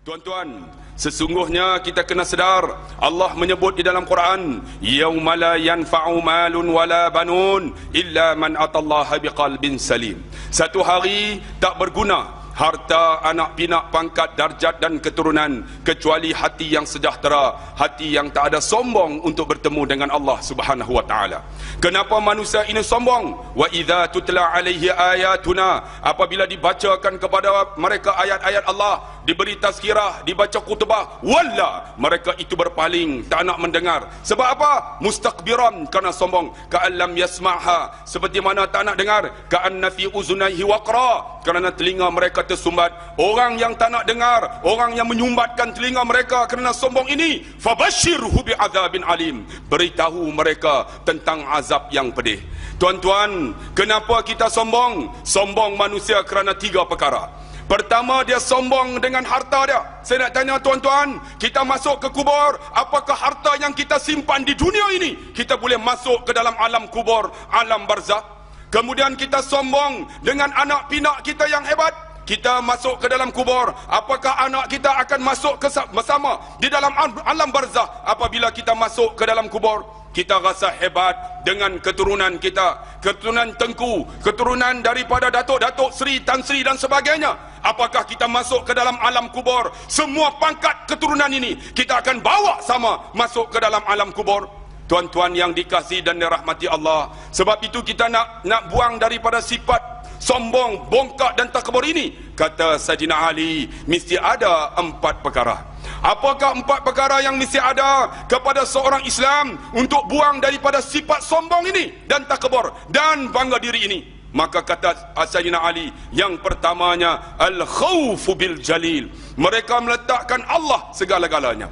Tuan-tuan, sesungguhnya kita kena sedar, Allah menyebut di dalam Quran, yauma la yanfa'u malun wala banun illa man atallaha biqalbin salim. Satu hari tak berguna harta, anak pinak, pangkat, darjat dan keturunan, kecuali hati yang sejahtera, hati yang tak ada sombong untuk bertemu dengan Allah Subhanahu wa taala. Kenapa manusia ini sombong? Wa idza tutla alaihi ayatuna, apabila dibacakan kepada mereka ayat-ayat Allah, diberi tazkirah, dibaca khutbah, walla, mereka itu berpaling, tak nak mendengar. Sebab apa? Mustakbiran, kerana sombong. Ka'allam yasma'ha, seperti mana tak nak dengar. Ka'anna fi uzunaihi waqra, kerana telinga mereka tersumbat. Orang yang tak nak dengar, orang yang menyumbatkan telinga mereka kerana sombong ini, fabashshirhu bi'adzabin alim, beritahu mereka tentang azab yang pedih. Tuan-tuan, kenapa kita sombong? Sombong manusia kerana 3 perkara. Pertama, dia sombong dengan harta dia. Saya nak tanya tuan-tuan, kita masuk ke kubur, apakah harta yang kita simpan di dunia ini kita boleh masuk ke dalam alam kubur, alam barzakh? Kemudian kita sombong dengan anak pinak kita yang hebat. Kita masuk ke dalam kubur, apakah anak kita akan masuk bersama di dalam alam barzakh apabila kita masuk ke dalam kubur? Kita rasa hebat dengan keturunan kita, keturunan Tengku, keturunan daripada Datuk-Datuk Seri, Tan Sri dan sebagainya. Apakah kita masuk ke dalam alam kubur, semua pangkat keturunan ini kita akan bawa sama masuk ke dalam alam kubur? Tuan-tuan yang dikasihi dan dirahmati Allah, sebab itu kita nak buang daripada sifat sombong, bongkak dan takabur ini. Kata Sayyidina Ali, mesti ada 4 perkara. Apakah 4 perkara yang mesti ada kepada seorang Islam untuk buang daripada sifat sombong ini dan takabur dan bangga diri ini? Maka kata Sayyidina Ali, yang pertamanya al-khawfu bil jalil, mereka meletakkan Allah segala-galanya.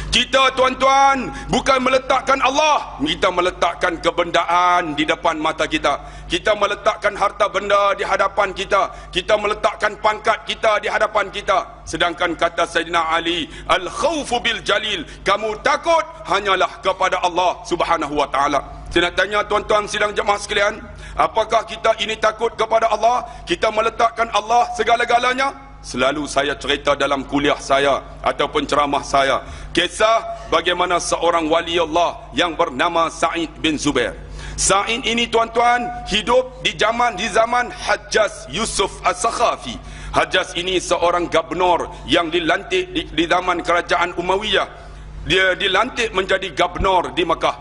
Kita tuan-tuan bukan meletakkan Allah, kita meletakkan kebendaan di depan mata kita. Kita meletakkan harta benda di hadapan kita. Kita meletakkan pangkat kita di hadapan kita. Sedangkan kata Sayyidina Ali, al-khawfu bil jalil, kamu takut hanyalah kepada Allah Subhanahu wa taala. Saya nak tanya tuan-tuan sidang jemaah sekalian, apakah kita ini takut kepada Allah? Kita meletakkan Allah segala-galanya? Selalu saya cerita dalam kuliah saya ataupun ceramah saya, kisah bagaimana seorang wali Allah yang bernama Sa'id bin Zubair. Sa'id ini tuan-tuan hidup di zaman Hajjaj Yusuf As-Sakhafi. Hajjaj ini seorang gubernur yang dilantik di zaman kerajaan Umayyah. Dia dilantik menjadi gubernur di Mekah.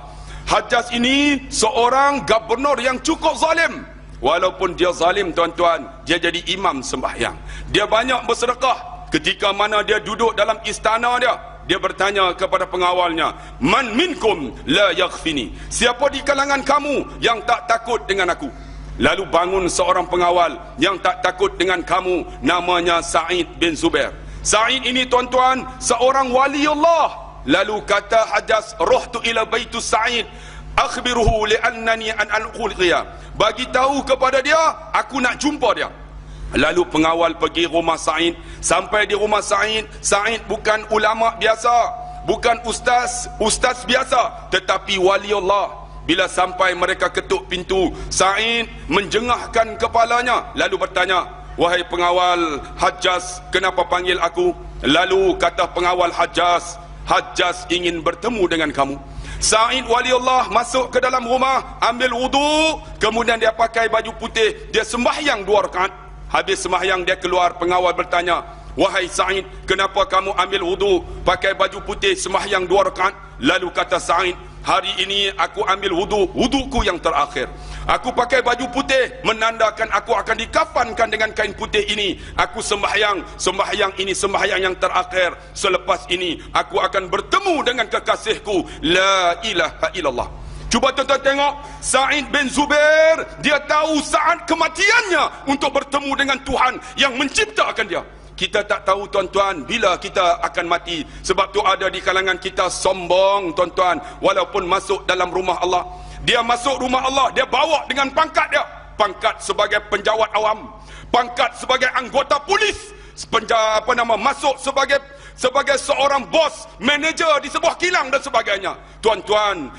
Hajjaj ini seorang gubernur yang cukup zalim. Walaupun dia zalim tuan-tuan, dia jadi imam sembahyang. Dia banyak bersedekah. Ketika mana dia duduk dalam istana dia, dia bertanya kepada pengawalnya, man minkum la yakhfini, siapa di kalangan kamu yang tak takut dengan aku? Lalu bangun seorang pengawal yang tak takut dengan kamu, namanya Sa'id bin Zubair. Sa'id ini tuan-tuan seorang wali Allah. Lalu kata Hajjaj, ruhtu ila baitus Sa'id akhbiruhu li'annani an al-qulqiya, bagi tahu kepada dia aku nak jumpa dia. Lalu pengawal pergi rumah Sa'id. Sampai di rumah Sa'id, Sa'id bukan ulama biasa, bukan ustaz biasa, tetapi wali Allah. Bila sampai mereka ketuk pintu, Sa'id menjengahkan kepalanya lalu bertanya, wahai pengawal Hajjaj, kenapa panggil aku? Lalu kata pengawal Hajjaj, Hajjaj ingin bertemu dengan kamu. Sa'id waliullah masuk ke dalam rumah, ambil wudu, kemudian dia pakai baju putih, dia sembahyang 2 rakaat. Habis sembahyang dia keluar, pengawal bertanya, wahai Sa'id, kenapa kamu ambil wudu, pakai baju putih, sembahyang 2 rakaat? Lalu kata Sa'id, hari ini aku ambil wuduku yang terakhir. Aku pakai baju putih menandakan aku akan dikafankan dengan kain putih ini. Aku sembahyang ini sembahyang yang terakhir. Selepas ini aku akan bertemu dengan kekasihku, la ilaha illallah. Cuba tuan-tuan tengok, Sa'id bin Zubair, dia tahu saat kematiannya untuk bertemu dengan Tuhan yang menciptakan dia. Kita tak tahu tuan-tuan bila kita akan mati. Sebab tu ada di kalangan kita sombong tuan-tuan, walaupun masuk dalam rumah Allah. Dia masuk rumah Allah, dia bawa dengan pangkat dia. Pangkat sebagai penjawat awam, pangkat sebagai anggota polis, masuk sebagai seorang bos, manager di sebuah kilang dan sebagainya. Tuan-tuan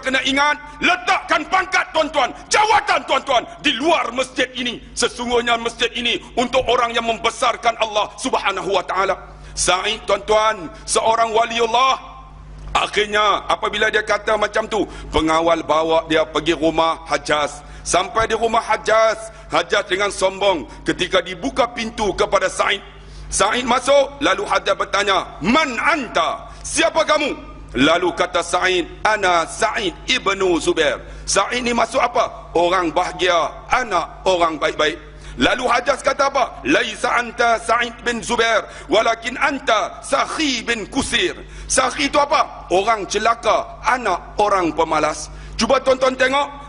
kena ingat, letakkan pangkat tuan-tuan, jawatan tuan-tuan di luar masjid ini. Sesungguhnya masjid ini untuk orang yang membesarkan Allah Subhanahu wa taala. Sa'id tuan-tuan, seorang waliullah. Akhirnya apabila dia kata macam tu, pengawal bawa dia pergi rumah Hajjaj. Sampai di rumah Hajjaj, Hajjaj dengan sombong ketika dibuka pintu kepada Sa'id. Sa'id masuk, lalu Hajjaj bertanya, "Man anta? Siapa kamu?" Lalu kata Sa'id, "Ana Sa'id ibnu Zubair." Sa'id ni masuk apa? Orang bahagia, anak orang baik-baik. Lalu Hajjaj kata apa? "Laisa anta Sa'id bin Zubair, walakin anta Sakhi bin Kusir." Sakhi itu apa? Orang celaka, anak orang pemalas. Cuba tonton tengok.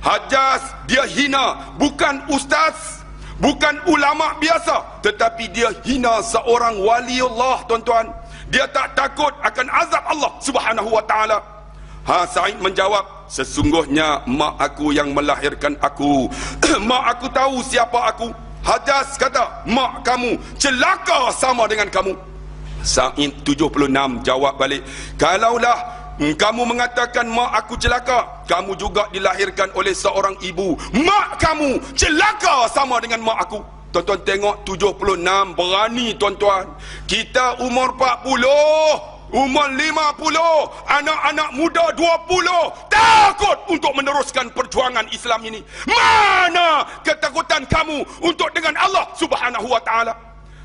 Hajjaj dia hina bukan ustaz, bukan ulama biasa, tetapi dia hina seorang waliullah tuan-tuan. Dia tak takut akan azab Allah Subhanahu wa taala. Sa'id menjawab, "Sesungguhnya mak aku yang melahirkan aku. Mak aku tahu siapa aku." Hajjaj kata, "Mak kamu celaka sama dengan kamu." Sa'id 76 jawab balik, "Kalaulah kamu mengatakan mak aku celaka, kamu juga dilahirkan oleh seorang ibu. Mak kamu celaka sama dengan mak aku." Tuan-tuan tengok 76 berani tuan-tuan. Kita umur 40, umur 50, anak-anak muda 20 takut untuk meneruskan perjuangan Islam ini. Mana ketakutan kamu untuk dengan Allah Subhanahu wa taala?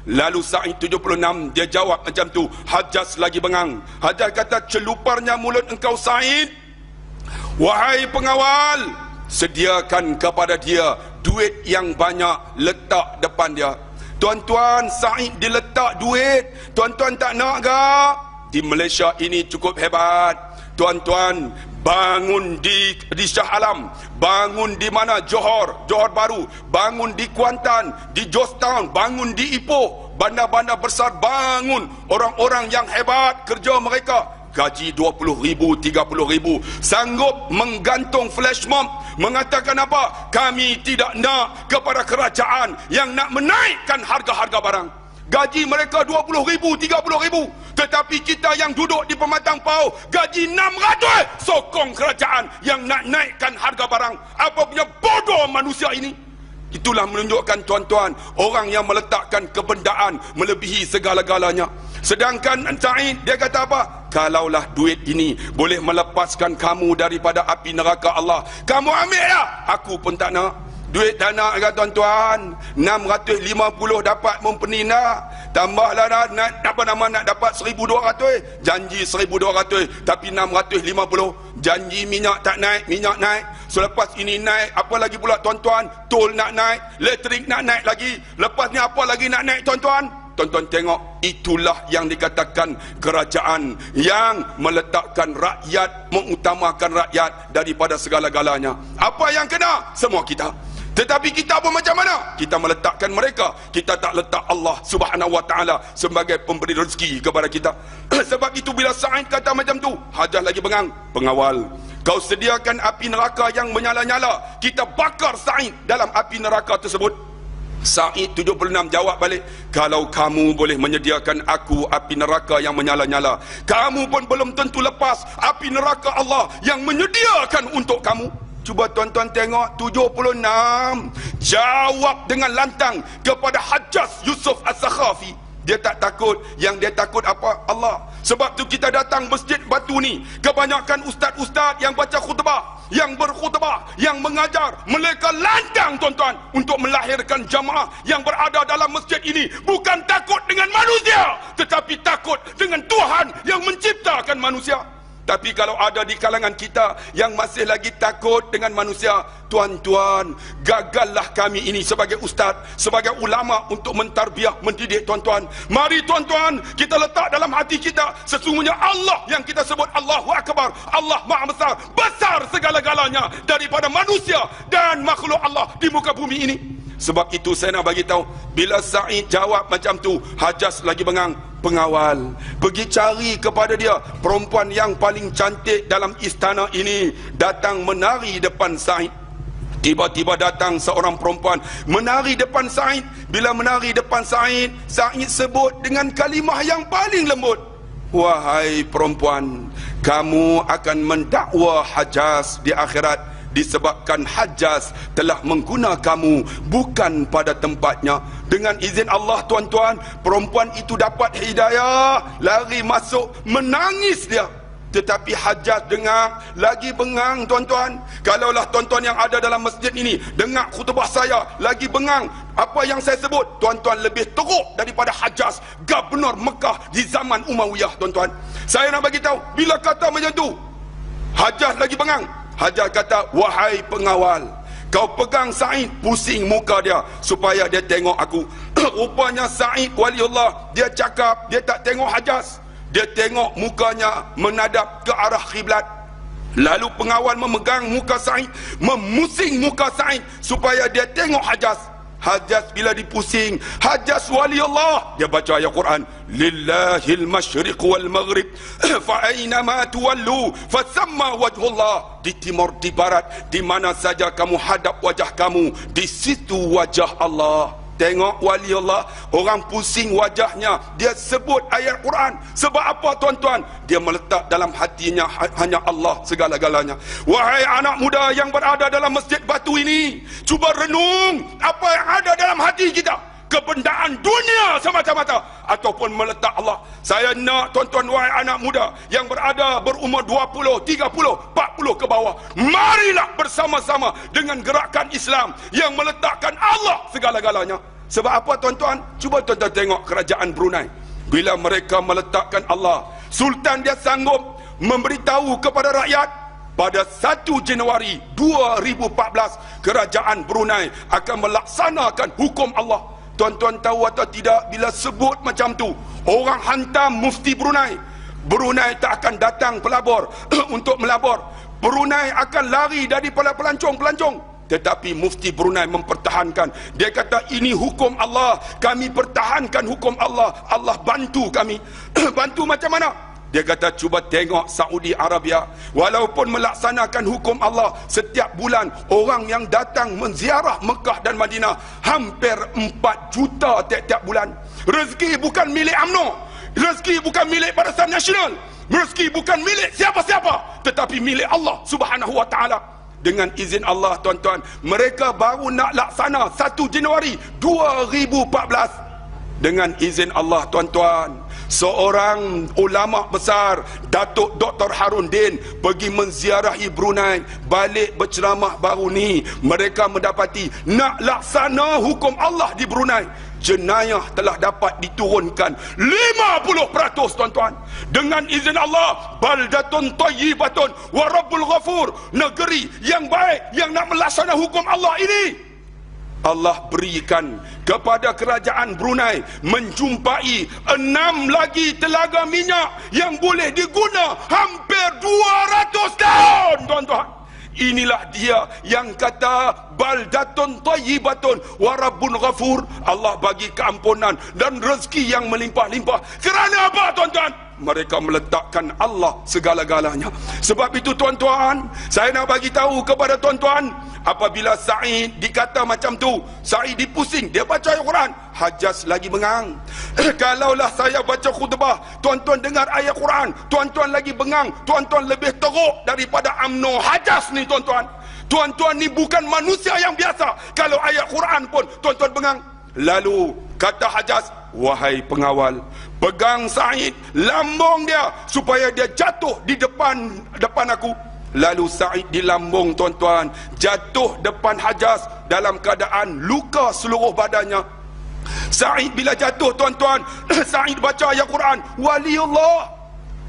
Lalu Sa'id 76 dia jawab macam tu. Hajjaj lagi bengang. Hajjaj kata, "Celuparnya mulut engkau Sa'id. Wahai pengawal, sediakan kepada dia duit yang banyak, letak depan dia." Tuan-tuan, Sa'id diletak duit. Tuan-tuan tak nak ke? Di Malaysia ini cukup hebat. Tuan-tuan, bangun di Shah Alam, bangun di mana? Johor Baru, bangun di Kuantan, di Georgetown, bangun di Ipoh, bandar-bandar besar bangun. Orang-orang yang hebat kerja mereka, gaji 20,000, 30,000, sanggup menggantung flash mob, mengatakan apa? Kami tidak nak kepada kerajaan yang nak menaikkan harga-harga barang. Gaji mereka 20,000, 30,000, tetapi kita yang duduk di Pematang Pauh gaji 600, sokong kerajaan yang nak naikkan harga barang. Apa punya bodoh manusia ini? Itulah menunjukkan tuan-tuan, orang yang meletakkan kebendaan melebihi segala-galanya. Sedangkan Sa'id dia kata apa? Kalaulah duit ini boleh melepaskan kamu daripada api neraka Allah, kamu ambil lah. Aku pun tak nak. Duit tak nak kan tuan-tuan. 650 dapat mumpeni nak. Tambahlah nak dapat 1,200. Janji 1,200 tapi 650. Janji minyak tak naik, minyak naik. Selepas ini naik, apa lagi pula tuan-tuan? Tol nak naik, elektrik nak naik lagi. Lepas ni apa lagi nak naik tuan-tuan? Tuan-tuan tengok, itulah yang dikatakan kerajaan yang meletakkan rakyat, mengutamakan rakyat daripada segala-galanya. Apa yang kena? Semua kita. Tetapi kita pun macam mana? Kita meletakkan mereka, kita tak letak Allah Subhanahu wa taala sebagai pemberi rezeki kepada kita. Sebab itu bila Sa'id kata macam tu, Hajjaj lagi bengang, "Pengawal, kau sediakan api neraka yang menyala-nyala, kita bakar Sa'id dalam api neraka tersebut." Sa'id 76 jawab balik, "Kalau kamu boleh menyediakan aku api neraka yang menyala-nyala, kamu pun belum tentu lepas api neraka Allah yang menyediakan untuk kamu." Cuba tuan-tuan tengok 76 jawab dengan lantang kepada Hajjaj Yusuf As-Sakhafi. Dia tak takut. Yang dia takut apa? Allah. Sebab tu kita datang Masjid Batu ni, kebanyakan ustaz-ustaz yang baca khutbah, yang berkhutbah, yang mengajar, mereka lantang tuan-tuan untuk melahirkan jamaah yang berada dalam masjid ini bukan takut dengan manusia, tetapi takut dengan Tuhan yang menciptakan manusia. Tapi kalau ada di kalangan kita yang masih lagi takut dengan manusia, tuan-tuan, gagallah kami ini sebagai ustaz, sebagai ulama untuk mentarbiah, mendidik tuan-tuan. Mari tuan-tuan, kita letak dalam hati kita, sesungguhnya Allah yang kita sebut Allahu Akbar, Allah Maha Besar, besar segala-galanya daripada manusia dan makhluk Allah di muka bumi ini. Sebab itu saya nak bagi tahu, bila Sa'id jawab macam tu, Hajjaj lagi bengang. Pengawal, pergi cari kepada dia perempuan yang paling cantik dalam istana ini, datang menari depan Sa'id. Tiba-tiba datang seorang perempuan menari depan Sa'id. Bila menari depan Sa'id, Sa'id sebut dengan kalimah yang paling lembut, "Wahai perempuan, kamu akan mendakwa Hajjaj di akhirat disebabkan Hajjaj telah mengguna kamu bukan pada tempatnya. Dengan izin Allah tuan-tuan, perempuan itu dapat hidayah, lari masuk, menangis dia. Tetapi Hajjaj dengar, lagi bengang tuan-tuan. Kalaulah tuan-tuan yang ada dalam masjid ini dengar khutbah saya, lagi bengang apa yang saya sebut, tuan-tuan lebih teruk daripada Hajjaj, Gubernur Mekah di zaman Umayyah tuan-tuan. Saya nak bagi tahu, bila kata macam tu, Hajjaj lagi bengang. Hajjaj kata, wahai pengawal, kau pegang Sa'id, pusing muka dia supaya dia tengok aku. Rupanya Sa'id waliullah, dia cakap, dia tak tengok Hajjaj, dia tengok mukanya menadap ke arah khiblat. Lalu pengawal memegang muka Sa'id, memusing muka Sa'id supaya dia tengok Hajjaj. Hajjaj bila dipusing, Hajjaj waliullah, dia baca ayat Quran, lillahil masyriq wal maghrib fa aynama tuwallu fasamma wajhullah. Di timur, di barat, di mana saja kamu hadap wajah kamu, di situ wajah Allah. Tengok waliullah, orang pusing wajahnya, dia sebut ayat Quran. Sebab apa tuan-tuan? Dia meletak dalam hatinya hanya Allah segala-galanya. Wahai anak muda yang berada dalam masjid batu ini, cuba renung apa yang ada dalam hati kita. Kebendaan dunia semata-mata ataupun meletak Allah. Saya nak tuan-tuan, wahai anak muda yang berada berumur 20, 30, 40 ke bawah, marilah bersama-sama dengan gerakan Islam yang meletakkan Allah segala-galanya. Sebab apa tuan-tuan? Cuba tuan-tuan tengok kerajaan Brunei. Bila mereka meletakkan Allah, Sultan dia sanggup memberitahu kepada rakyat, pada 1 Januari 2014 kerajaan Brunei akan melaksanakan hukum Allah. Tuan-tuan tahu atau tidak, bila sebut macam tu, orang hantam mufti Brunei. Brunei tak akan datang pelabur untuk melabur. Brunei akan lari daripada pelancong-pelancong. Tetapi mufti Brunei mempertahankan. Dia kata, ini hukum Allah, kami pertahankan hukum Allah. Allah bantu kami. Bantu macam mana? Dia kata, cuba tengok Saudi Arabia, walaupun melaksanakan hukum Allah, setiap bulan orang yang datang menziarah Mekah dan Madinah hampir 4 juta tiap-tiap bulan. Rezeki bukan milik UMNO, rezeki bukan milik Barisan Nasional, rezeki bukan milik siapa-siapa, tetapi milik Allah Subhanahu wa taala. Dengan izin Allah tuan-tuan, mereka baru nak laksana 1 Januari 2014. Dengan izin Allah tuan-tuan, seorang ulama besar, Datuk Dr. Harun Din, pergi menziarahi Brunei, balik berceramah baru ni, mereka mendapati nak laksana hukum Allah di Brunei, jenayah telah dapat diturunkan 50% tuan-tuan. Dengan izin Allah, baldatun tayyibatun wa rabbul ghafur, negeri yang baik yang nak melaksana hukum Allah ini, Allah berikan kepada kerajaan Brunei menjumpai 6 lagi telaga minyak yang boleh diguna hampir 200 tahun tuan-tuan. Inilah dia yang kata baldatun tayyibatun wa rabbun ghafur. Allah bagi keampunan dan rezeki yang melimpah-limpah. Kerana apa tuan-tuan? Mereka meletakkan Allah segala-galanya. Sebab itu tuan-tuan, saya nak bagi tahu kepada tuan-tuan, apabila Sa'id dikata macam tu, Sa'id dipusing, dia baca ayat Quran, Hajjaj lagi bengang. Kalaulah saya baca khutbah, tuan-tuan dengar ayat Quran, tuan-tuan lagi bengang, tuan-tuan lebih teruk daripada UMNO Hajjaj ni tuan-tuan. Tuan-tuan ni bukan manusia yang biasa. Kalau ayat Quran pun tuan-tuan bengang. Lalu kata Hajjaj, wahai pengawal, pegang Sa'id, lambung dia supaya dia jatuh di depan aku. Lalu Sa'id dilambung tuan-tuan, jatuh depan Hajjaj dalam keadaan luka seluruh badannya. Sa'id bila jatuh tuan-tuan, Sa'id baca ayat Quran, waliullah,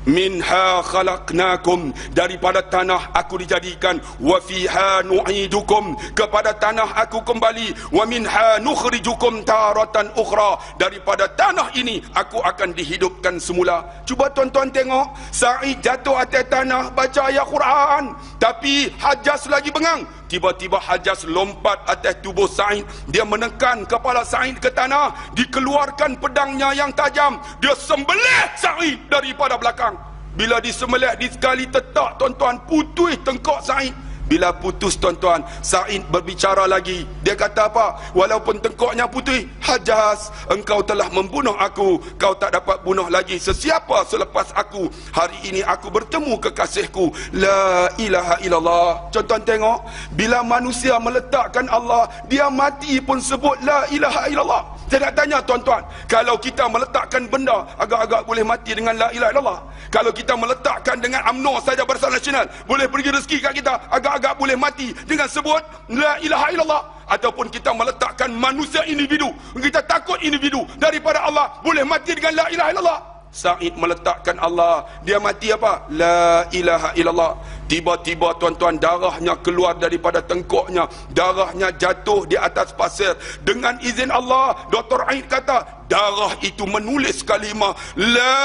minha khalaqnakum, daripada tanah aku dijadikan, wa fiha nu'idukum, kepada tanah aku kembali, wa minha nukhrijukum taratan ukhra, daripada tanah ini aku akan dihidupkan semula. Cuba tuan-tuan tengok, Sa'id jatuh atas tanah baca ayat Quran, tapi Hajjaj lagi bengang. Tiba-tiba Hajjaj lompat atas tubuh Sa'id, dia menekan kepala Sa'id ke tanah, dikeluarkan pedangnya yang tajam, dia sembelih Sa'id daripada belakang. Bila disembelih di sekali tetak tuan-tuan, putih tengkok Sa'id. Bila putus tuan-tuan, Sa'id berbicara lagi. Dia kata apa? Walaupun tengkoknya putih, Hajas, engkau telah membunuh aku. Kau tak dapat bunuh lagi sesiapa selepas aku. Hari ini aku bertemu kekasihku. La ilaha illallah. Tuan-tuan tengok, bila manusia meletakkan Allah, dia mati pun sebut la ilaha illallah. Saya nak tanya tuan-tuan, kalau kita meletakkan benda, agak-agak boleh mati dengan la ilaha illallah. Kalau kita meletakkan dengan UMNO saja, Barisan Nasional, boleh pergi rezeki kat kita, agak-agak boleh mati dengan sebut la ilaha illallah. Ataupun kita meletakkan manusia individu, kita takut individu daripada Allah, boleh mati dengan la ilaha illallah. Sa'id meletakkan Allah, dia mati apa? La ilaha illallah. Tiba-tiba tuan-tuan, darahnya keluar daripada tengkoknya, darahnya jatuh di atas pasir. Dengan izin Allah, Dr. Aid kata, darah itu menulis kalimah la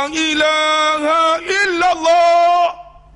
ilaha illallah.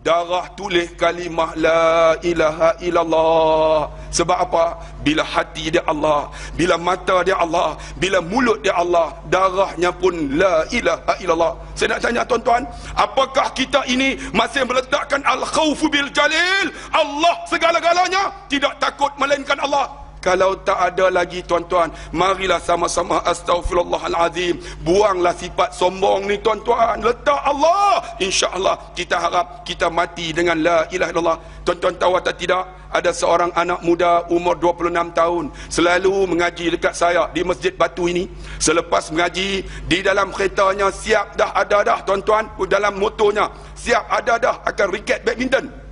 Darah tulis kalimah la ilaha illallah. Sebab apa? Bila hati dia Allah, bila mata dia Allah, bila mulut dia Allah, darahnya pun la ilaha illallah. Saya nak tanya tuan-tuan, apakah kita ini masih meletakkan al-khawfu bil jalil, Allah segala-galanya, tidak takut melainkan Allah? Kalau tak ada lagi tuan-tuan, marilah sama-sama astaghfirullahalazim. Buanglah sifat sombong ni tuan-tuan. Letak Allah. InsyaAllah kita harap kita mati dengan la ilaha illallah. Tuan-tuan tahu atau tidak? Ada seorang anak muda umur 26 tahun. Selalu mengaji dekat saya di Masjid Batu ini. Selepas mengaji, di dalam keretanya siap dah ada dah tuan-tuan. Dalam motornya siap ada dah akan raket badminton.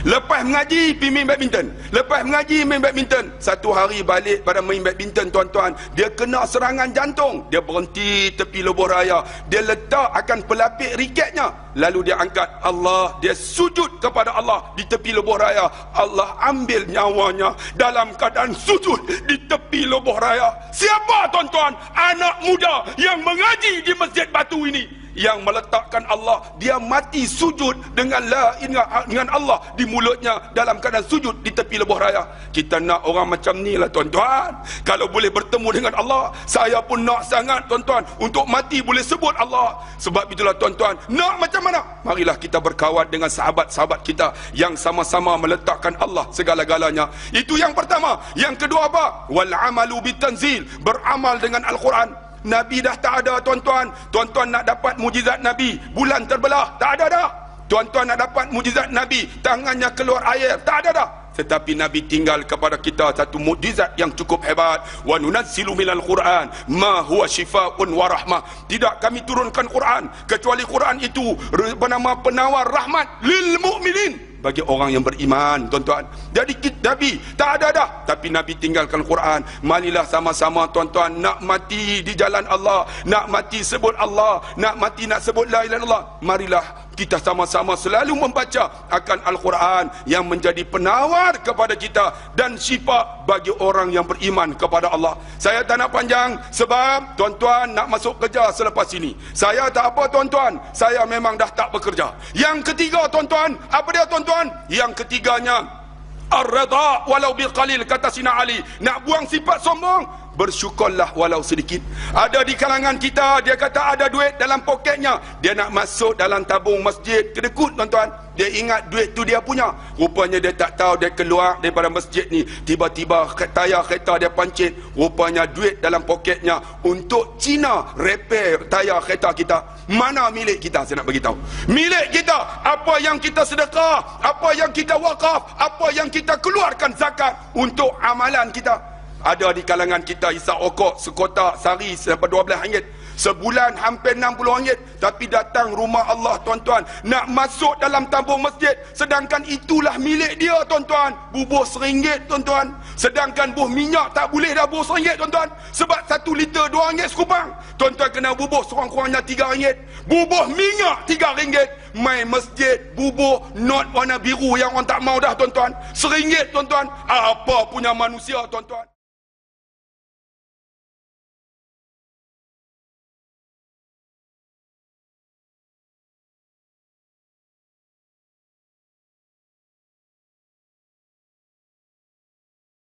Lepas mengaji, pergi main badminton. Lepas mengaji, main badminton. Satu hari balik pada main badminton tuan-tuan, dia kena serangan jantung. Dia berhenti tepi lebuh raya. Dia letak akan pelapik riketnya. Lalu dia angkat Allah. Dia sujud kepada Allah di tepi lebuh raya. Allah ambil nyawanya dalam keadaan sujud di tepi lebuh raya. Siapa tuan-tuan? Anak muda yang mengaji di Masjid Batu ini, yang meletakkan Allah, dia mati sujud dengan la dengan Allah di mulutnya dalam keadaan sujud di tepi lebuh raya. Kita nak orang macam ni lah tuan-tuan. Kalau boleh bertemu dengan Allah, saya pun nak sangat tuan-tuan untuk mati boleh sebut Allah. Sebab itulah tuan-tuan, nak macam mana? Marilah kita berkawan dengan sahabat-sahabat kita yang sama-sama meletakkan Allah segala-galanya. Itu yang pertama. Yang kedua apa? Wal amalu bitanzil, beramal dengan Al-Quran. Nabi dah tak ada tuan-tuan. Tuan-tuan nak dapat mujizat Nabi, bulan terbelah, tak ada dah. Tuan-tuan nak dapat mujizat Nabi, tangannya keluar air, tak ada dah. Tetapi Nabi tinggal kepada kita satu mukjizat yang cukup hebat. Wa nunazzilu minal Quran ma huwa shifaa'un wa rahmah. Tidak kami turunkan Quran kecuali Quran itu bernama penawar rahmat lil mukminin, bagi orang yang beriman tuan-tuan. Jadi Nabi tak ada dah, tapi Nabi tinggalkan Quran. Marilah sama-sama tuan-tuan nak mati di jalan Allah, nak mati sebut Allah, nak mati nak sebut la ilaha illallah. Marilah kita sama-sama selalu membaca akan Al-Quran yang menjadi penawar kepada kita dan syifa bagi orang yang beriman kepada Allah. Saya tak nak panjang sebab tuan-tuan nak masuk kerja selepas ini. Saya tak apa tuan-tuan, saya memang dah tak bekerja. Yang ketiga tuan-tuan, apa dia tuan-tuan? Yang ketiganya ar-ridha walau bil qalil, kata Sina Ali. Nak buang sifat sombong, bersyukurlah walau sedikit. Ada di kalangan kita, dia kata ada duit dalam poketnya, dia nak masuk dalam tabung masjid, kedekut tuan-tuan. Dia ingat duit tu dia punya. Rupanya dia tak tahu, dia keluar daripada masjid ni, tiba-tiba tayar kereta dia pancit. Rupanya duit dalam poketnya untuk Cina repair tayar kereta kita. Mana milik kita? Saya nak beritahu, milik kita, apa yang kita sedekah, apa yang kita wakaf, apa yang kita keluarkan zakat untuk amalan kita. Ada di kalangan kita hisap rokok sekotak sehari sampai 12 ringgit, sebulan hampir 60 ringgit. Tapi datang rumah Allah tuan-tuan, nak masuk dalam tabung masjid, sedangkan itulah milik dia tuan-tuan. Bubuh RM1 tuan-tuan, sedangkan buh minyak tak boleh dah bubuh RM1 tuan-tuan. Sebab 1 liter RM2 sekupang. Tuan-tuan kena bubuh sekurang-kurangnya RM3. Bubuh minyak RM3. Main masjid bubuh not warna biru yang orang tak mau dah tuan-tuan, RM1 tuan-tuan. Apa punya manusia tuan-tuan.